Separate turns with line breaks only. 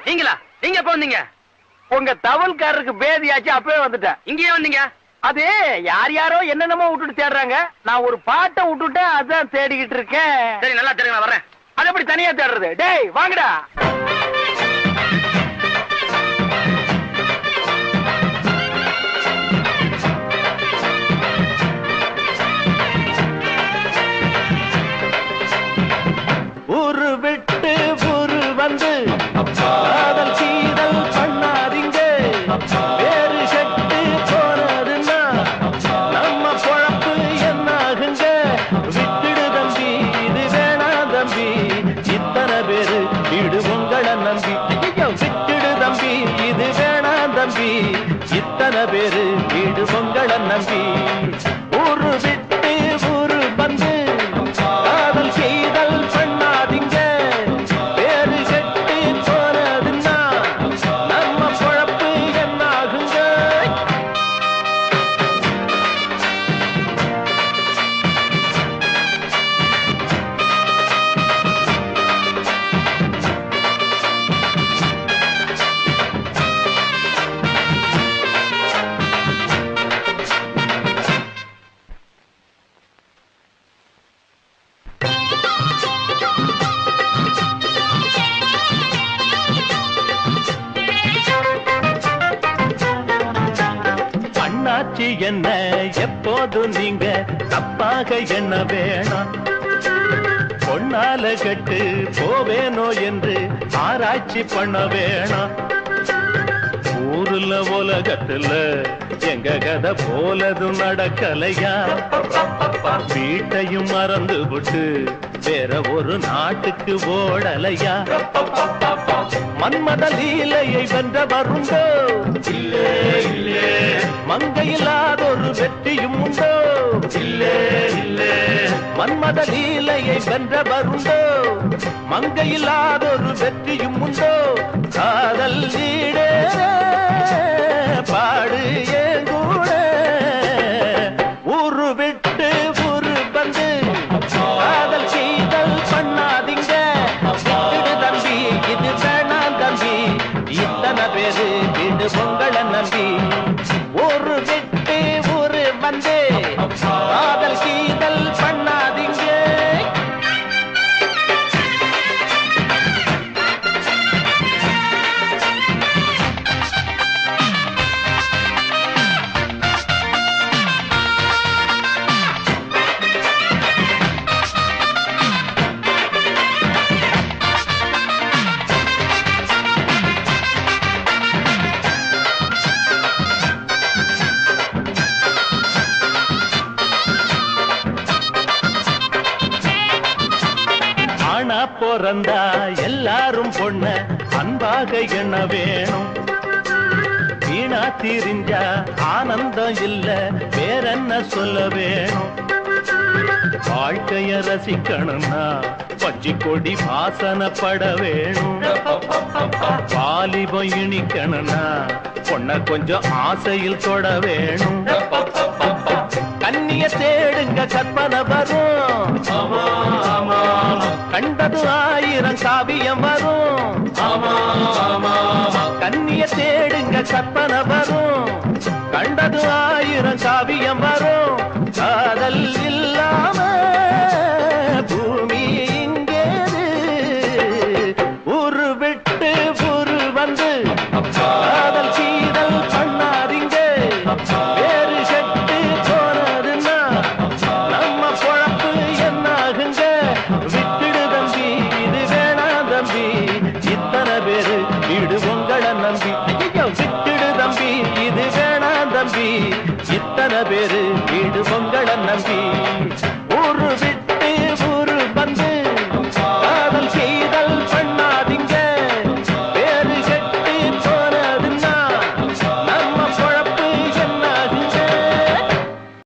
நீங்களா? நீங்க எப்ப வந்தீங்க?
உங்க தவல்காரருக்கு பேதியாச்சு அப்பவே வந்துட்டேன்.
இங்கேயே வந்தீங்க?
அது யார் யாரோ என்னென்னமோ விட்டுட்டு தேடுறாங்க. நான் ஒரு பாட்டை விட்டுட்டேன், அதான் தேடிக்கிட்டு இருக்கேன்.
சரி, நல்லா தெரியுங்க, வரேன்.
அது எப்படி தனியா தேடுறது? டேய் வாங்கடா. ஊரு விட்டு ஊரு வந்து காதல் சீதல் பண்ணாதீங்க. வேறு செட்டு போனதுன்னா நம்ம பொழப்பு என்னாகுங்க. விட்டுடு தம்பி, இது வேணா தம்பி, இத்தனை பேரு வீடு உங்களை நம்பி. விட்டுடு தம்பி, இது வேணா தம்பி, இத்தனை பேரு வீடு உங்களை நம்பி. ஊரு விட்டு ஊரு வந்து காதல் செய்தல் பண்ணாதீங்க. வேறு செட்டு போனதுன்னா நம்ம பொழப்பு என்னாகுங்க. அண்ணாச்சி என்ன எப்போது நீங்க தப்பாக என்ன வேணாம். பொன்னால கட்டு போவேனோ என்று ஆராய்ச்சி பண்ண வேணாம். ஊருல உலகத்துல எங்க கதை போலதும் நடக்கலையா. வீட்டையும் மறந்து விட்டு வேற ஒரு நாட்டுக்கு ஓடலையா. மன்மத லீலையை வென்ற வருண்டோ? இல்லே இல்லே. மங்கையில்லாதொரு வெற்றியும் உண்டோ? இல்லே இல்லே. மன்மத லீலையை வென்ற வருண்டோ? மங்கையில்லாதொரு வெற்றியும் உண்டோ? காதல் நீடே பாடு ஏங்கூட. ஊரு விட்டு ஊரு வந்து காதல் செய்தல் பண்ணாதீங்க. விட்டுடு தம்பி, இது வேணாம் தம்பி, இத்தனை பேரு வீடு உங்களை நம்பி. ஊரு விட்டு ஊரு வந்து காதல் செய்தல் பண்ணாதீங்க. ஆனா பிறந்தா எல்லாரும் பொண்ண அன்பாக எண்ண வேணும். வீணா திரிஞ்சா ஆனந்தம் இல்ல, வேறென்ன சொல்ல வேணும். வாழ்க்கைய ரசிக்கணும்னா பச்சி கொடி வாசனப்பட வேணும். வாலிபம் இனிக்கணும்னா பொண்ண கொஞ்சம் ஆசையில் தொட வேணும். கண்ணிய தேடுங்க கற்பனை வரும். கண்டது ஆயிரம் காவியம் வரும். கண்ணிய தேடுங்க கற்பனை வரும். கண்டது ஆயிரம் காவியம் வரும். காதல்